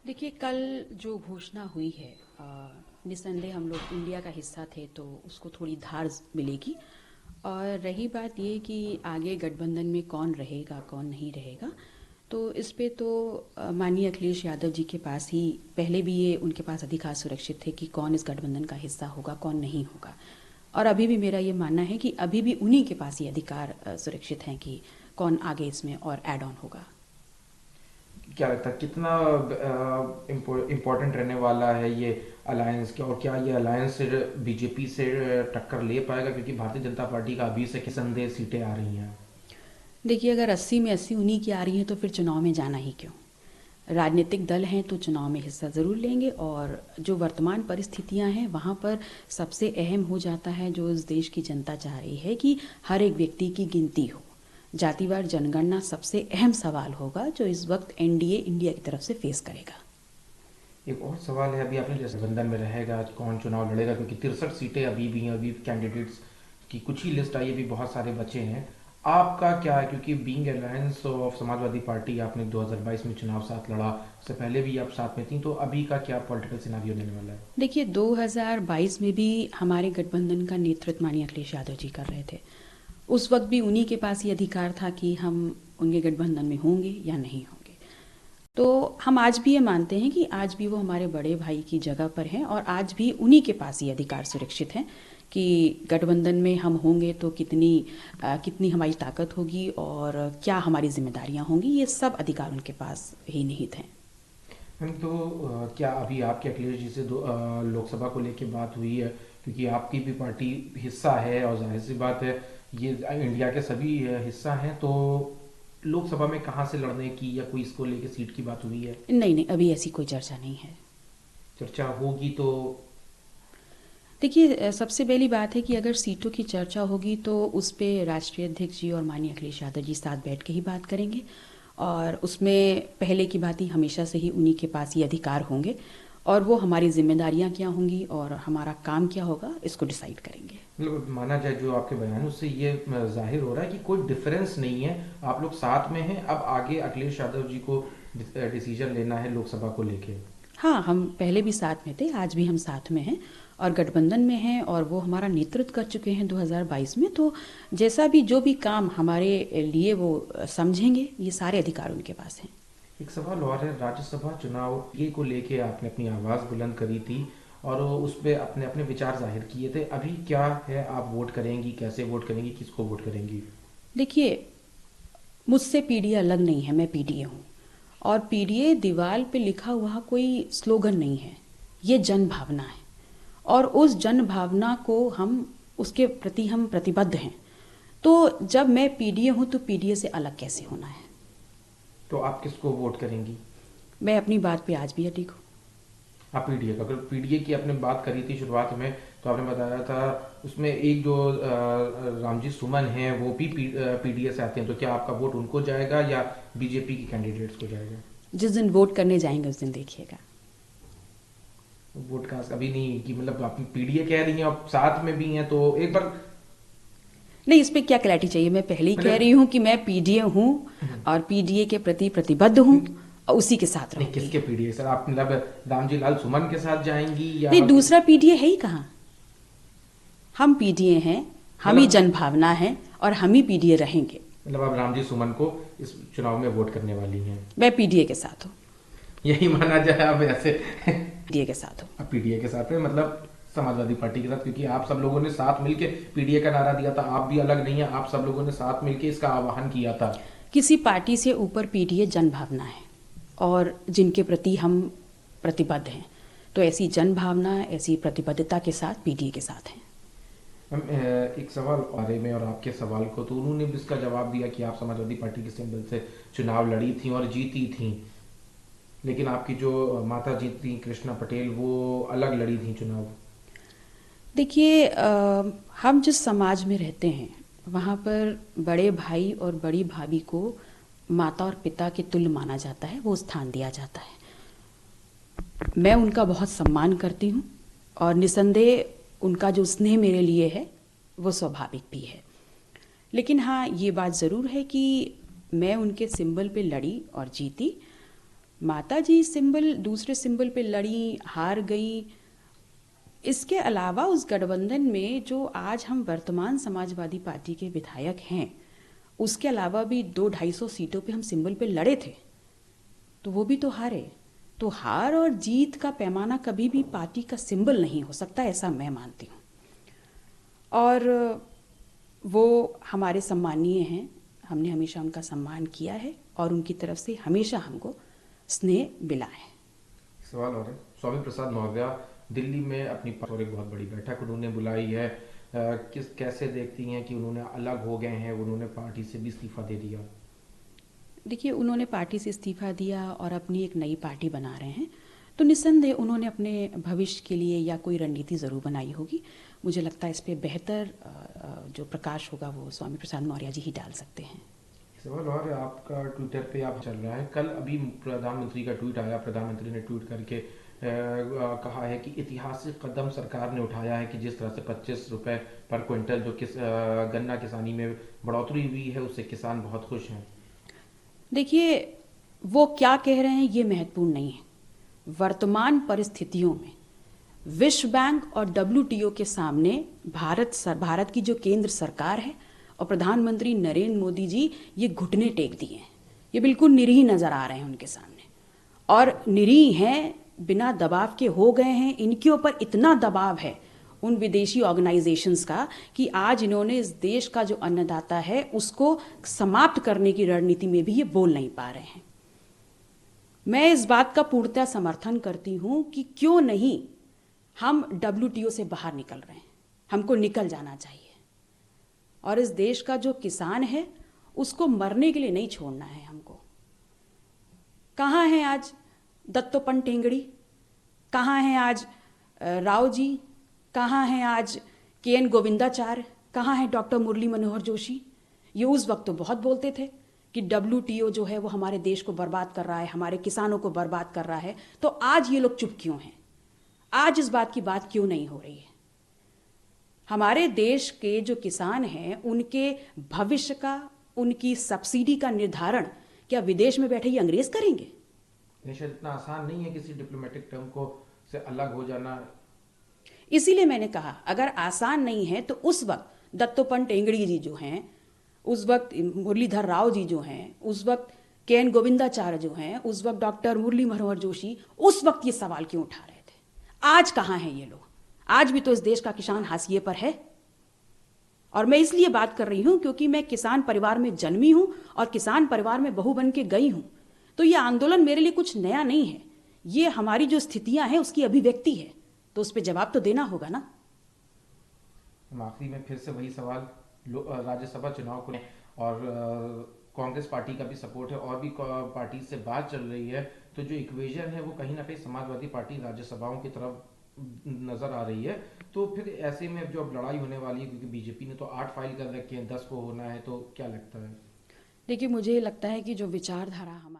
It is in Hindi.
देखिए, कल जो घोषणा हुई है, निसंदेह हम लोग इंडिया का हिस्सा थे तो उसको थोड़ी धार मिलेगी। और रही बात ये कि आगे गठबंधन में कौन रहेगा कौन नहीं रहेगा, तो इस पे तो माननीय अखिलेश यादव जी के पास ही पहले भी ये उनके पास अधिकार सुरक्षित थे कि कौन इस गठबंधन का हिस्सा होगा कौन नहीं होगा। और अभी भी मेरा ये मानना है कि अभी भी उन्हीं के पास ये अधिकार सुरक्षित हैं कि कौन आगे इसमें और ऐड ऑन होगा। क्या लगता है कितना इम्पोर्टेंट रहने वाला है ये अलायंस क्या, और क्या ये अलायंस बीजेपी से टक्कर ले पाएगा, क्योंकि भारतीय जनता पार्टी का अभी से संदेह सीटें आ रही हैं। देखिए, अगर 80 में 80 उन्हीं की आ रही हैं तो फिर चुनाव में जाना ही क्यों। राजनीतिक दल हैं तो चुनाव में हिस्सा ज़रूर लेंगे, और जो वर्तमान परिस्थितियां हैं वहाँ पर सबसे अहम हो जाता है जो इस देश की जनता चाह रही है कि हर एक व्यक्ति की गिनती हो। जातिवार जनगणना सबसे अहम सवाल होगा जो इस वक्त एनडीए इंडिया की तरफ से फेस करेगा। एक और सवाल है, अभी आपने जैसे बंधन में रहेगा कौन चुनाव लड़ेगा, क्योंकि 63 सीटें अभी भी हैं, अभी कैंडिडेट्स की कुछ ही लिस्ट आई है, अभी बहुत सारे बचे हैं। आपका क्या है, क्योंकि being alliance of Samajwadi party आपने 2022 में चुनाव साथ लड़ा, उससे पहले भी आप साथ में थी, तो अभी का क्या पॉलिटिकल सिनारियो देने वाला है? देखिए, 2022 में भी हमारे गठबंधन का नेतृत्व माननीय अखिलेश यादव जी कर रहे थे। उस वक्त भी उन्हीं के पास ये अधिकार था कि हम उनके गठबंधन में होंगे या नहीं होंगे। तो हम आज भी ये मानते हैं कि आज भी वो हमारे बड़े भाई की जगह पर हैं, और आज भी उन्हीं के पास ये अधिकार सुरक्षित हैं कि गठबंधन में हम होंगे तो कितनी हमारी ताकत होगी और क्या हमारी जिम्मेदारियां होंगी, ये सब अधिकार उनके पास ही निहित हैं। मैम, तो क्या अभी आपके अखिलेश जी से लोकसभा को लेके बात हुई है, क्योंकि आपकी भी पार्टी हिस्सा है और जाहिर सी बात है ये इंडिया के सभी हिस्सा हैं, तो लोकसभा में कहाँ से लड़ने की या कोई इसको लेके सीट की बात हुई है? नहीं नहीं, अभी ऐसी कोई चर्चा नहीं है। चर्चा होगी तो? देखिए, सबसे पहली बात है कि अगर सीटों की चर्चा होगी तो उस पर राष्ट्रीय अध्यक्ष जी और माननीय अखिलेश यादव जी साथ बैठ के ही बात करेंगे, और उसमें पहले की बात ही हमेशा से ही उन्हीं के पास ये अधिकार होंगे, और वो हमारी जिम्मेदारियां क्या होंगी और हमारा काम क्या होगा इसको डिसाइड करेंगे। मतलब माना जाए जो आपके बयानों से ये जाहिर हो रहा है कि कोई डिफरेंस नहीं है, आप लोग साथ में हैं, अब आगे अखिलेश यादव जी को डिसीजन लेना है लोकसभा को लेके। हाँ, हम पहले भी साथ में थे, आज भी हम साथ में हैं और गठबंधन में हैं, और वो हमारा नेतृत्व कर चुके हैं 2022 में। तो जैसा भी जो भी काम हमारे लिए वो समझेंगे, ये सारे अधिकार उनके पास हैं। एक सवाल और है, राज्यसभा चुनाव ये को लेके आपने अपनी आवाज़ बुलंद करी थी और उस पर अपने अपने विचार जाहिर किए थे, अभी क्या है, आप वोट करेंगी, कैसे वोट करेंगी, किसको वोट करेंगी? देखिए, मुझसे पीडीए अलग नहीं है, मैं पीडीए हूँ, और पीडीए दीवार पे लिखा हुआ कोई स्लोगन नहीं है, ये जन भावना है, और उस जन भावना को हम उसके प्रति हम प्रतिबद्ध हैं। तो जब मैं पीडीए हूँ तो पीडीए से अलग कैसे होना है। तो आप किसको वोट करेंगी? मैं अपनी बात पे आज भी अडिग हूँ। आप पीडीए का, अगर पीडीए की आपने बात करी थी शुरुआत में, तो आपने बताया था उसमें एक जो रामजी सुमन हैं वो भी पीडीए से आते हैं, तो क्या आपका वोट उनको जाएगा या बीजेपी की कैंडिडेट्स को जाएगा? जिस दिन वोट करने जाएंगे उस दिन देखिएगा। वोट का अभी नहीं कि मतलब आप पीडीए कह रही हैं और साथ में भी हैं, तो एक बार नहीं, इस पे क्या क्लैरिटी चाहिए, मैं पहले ही कह मतलब रही हूँ कि मैं पीडीए हूँ और पीडीए के प्रति प्रतिबद्ध हूँ और उसी के साथ नहीं, रहूंगी। किसके पीडीए सर, आप मतलब रामजी लाल सुमन के साथ जाएंगी या नहीं, दूसरा पीडीए है ही कहाँ। हम पीडीए हैं, हम ही मतलब जनभावना है, और हम ही पीडीए रहेंगे। मतलब आप रामजी सुमन को इस चुनाव में वोट करने वाली हैं? मैं पीडीए के साथ हूँ। यही माना जाए अब ऐसे? पीडीए के साथ हूँ। अब पीडीए के साथ है मतलब समाजवादी पार्टी के साथ, क्योंकि आप सब लोगों ने साथ मिलके पीडीए का नारा दिया था, आप भी अलग नहीं है, आप सब लोगों ने साथ मिलके इसका आह्वान किया था। किसी पार्टी से ऊपर पीडीए जनभावना है, और जिनके प्रति हम प्रतिबद्ध हैं, तो ऐसी जनभावना ऐसी प्रतिबद्धता के साथ पीडीए के साथ हैं। हम एक सवाल बारे में और आपके सवाल को, तो उन्होंने भी इसका जवाब दिया कि आप समाजवादी पार्टी के सिंबल से चुनाव लड़ी थी और जीती थी, लेकिन आपकी जो माता जी थी कृष्णा पटेल वो अलग लड़ी थी चुनाव। देखिए, हम जिस समाज में रहते हैं वहाँ पर बड़े भाई और बड़ी भाभी को माता और पिता के तुल्य माना जाता है, वो स्थान दिया जाता है। मैं उनका बहुत सम्मान करती हूँ, और निसंदेह उनका जो स्नेह मेरे लिए है वो स्वाभाविक भी है। लेकिन हाँ, ये बात ज़रूर है कि मैं उनके सिंबल पे लड़ी और जीती। माता जी सिंबल दूसरे सिंबल पे लड़ी, हार गई। इसके अलावा उस गठबंधन में जो आज हम वर्तमान समाजवादी पार्टी के विधायक हैं, उसके अलावा भी 200-250 सीटों पे हम सिंबल पे लड़े थे, तो वो भी तो हारे। तो हार और जीत का पैमाना कभी भी पार्टी का सिंबल नहीं हो सकता, ऐसा मैं मानती हूँ। और वो हमारे सम्मानीय हैं, हमने हमेशा उनका सम्मान किया है और उनकी तरफ से हमेशा हमको स्नेह मिला है। सवाल और है, स्वामी प्रसाद मौर्य दिल्ली में अपनी और एक बहुत बड़ी बैठक उन्होंने बुलाई है, किस कैसे देखती हैं कि उन्होंने अलग हो गए हैं, उन्होंने पार्टी से भी इस्तीफा दे दिया? देखिए, उन्होंने पार्टी से इस्तीफा दिया और अपनी एक नई पार्टी बना रहे हैं, तो निस्संदेह उन्होंने अपने भविष्य के लिए या कोई रणनीति ज़रूर बनाई होगी। मुझे लगता है इस पे बेहतर जो प्रकाश होगा वो स्वामी प्रसाद मौर्य जी ही डाल सकते हैं। सवाल और है, आपका ट्विटर पे आप चल रहा है, कल अभी प्रधानमंत्री का ट्वीट आया, प्रधानमंत्री ने ट्वीट करके कहा है कि ऐतिहासिक कदम सरकार ने उठाया है कि जिस तरह से 25 रुपए पर क्विंटल जो गन्ना किसानी में बढ़ोतरी हुई है, उससे किसान बहुत खुश हैं। देखिए, वो क्या कह रहे हैं ये महत्वपूर्ण नहीं है। वर्तमान परिस्थितियों में विश्व बैंक और डब्ल्यूटीओ के सामने भारत की जो केंद्र सरकार है और प्रधानमंत्री नरेंद्र मोदी जी, ये घुटने टेक दिए हैं। ये बिल्कुल निरीह नजर आ रहे हैं उनके सामने, और निरीह हैं, बिना दबाव के हो गए हैं। इनके ऊपर इतना दबाव है उन विदेशी ऑर्गेनाइजेशंस का कि आज इन्होंने इस देश का जो अन्नदाता है उसको समाप्त करने की रणनीति में भी ये बोल नहीं पा रहे हैं। मैं इस बात का पूर्णतः समर्थन करती हूं कि क्यों नहीं हम डब्ल्यूटीओ से बाहर निकल रहे हैं, हमको निकल जाना चाहिए और इस देश का जो किसान है उसको मरने के लिए नहीं छोड़ना है हमको। कहाँ हैं आज दत्तोपंत ठेंगड़ी, कहाँ हैं आज राव जी, कहाँ हैं आज के.एन. गोविंदाचार्य, कहाँ हैं डॉक्टर मुरली मनोहर जोशी? ये उस वक्त तो बहुत बोलते थे कि डब्ल्यूटीओ जो है वो हमारे देश को बर्बाद कर रहा है, हमारे किसानों को बर्बाद कर रहा है। तो आज ये लोग चुप क्यों हैं? आज इस बात की बात क्यों नहीं हो रही है? हमारे देश के जो किसान हैं उनके भविष्य का, उनकी सब्सिडी का निर्धारण क्या विदेश में बैठे ये अंग्रेज करेंगे? निश्चित इतना आसान नहीं है किसी डिप्लोमेटिक टर्म को से अलग हो जाना। इसीलिए मैंने कहा अगर आसान नहीं है तो उस वक्त दत्तोपंत ठेंगड़ी जी जो हैं, उस वक्त मुरलीधर राव जी जो हैं, उस वक्त के.एन. गोविंदाचार्य जो हैं, उस वक्त डॉक्टर मुरली मनोहर जोशी उस वक्त ये सवाल क्यों उठा रहे थे? आज कहाँ हैं ये लोग? आज भी तो इस देश का किसान हाशिए पर है। और मैं इसलिए बात कर रही हूं क्योंकि मैं किसान परिवार में जन्मी हूं और किसान परिवार में बहू बन के गई हूं। तो ये आंदोलन मेरे लिए कुछ नया नहीं है, ये हमारी जो स्थितियां हैं उसकी अभिव्यक्ति है, तो उस पर जवाब तो देना होगा ना। आखिरी में फिर से वही सवाल, राज्यसभा चुनाव को और कांग्रेस पार्टी का भी सपोर्ट है और भी पार्टी से बात चल रही है, तो जो इक्वेशन है वो कहीं ना कहीं समाजवादी पार्टी राज्यसभाओं की तरफ नजर आ रही है। तो फिर ऐसे में जो अब लड़ाई होने वाली है, क्योंकि बीजेपी ने तो 8 फाइल कर रखे हैं, 10 को होना है, तो क्या लगता है? देखिए, मुझे लगता है कि जो विचारधारा हमारी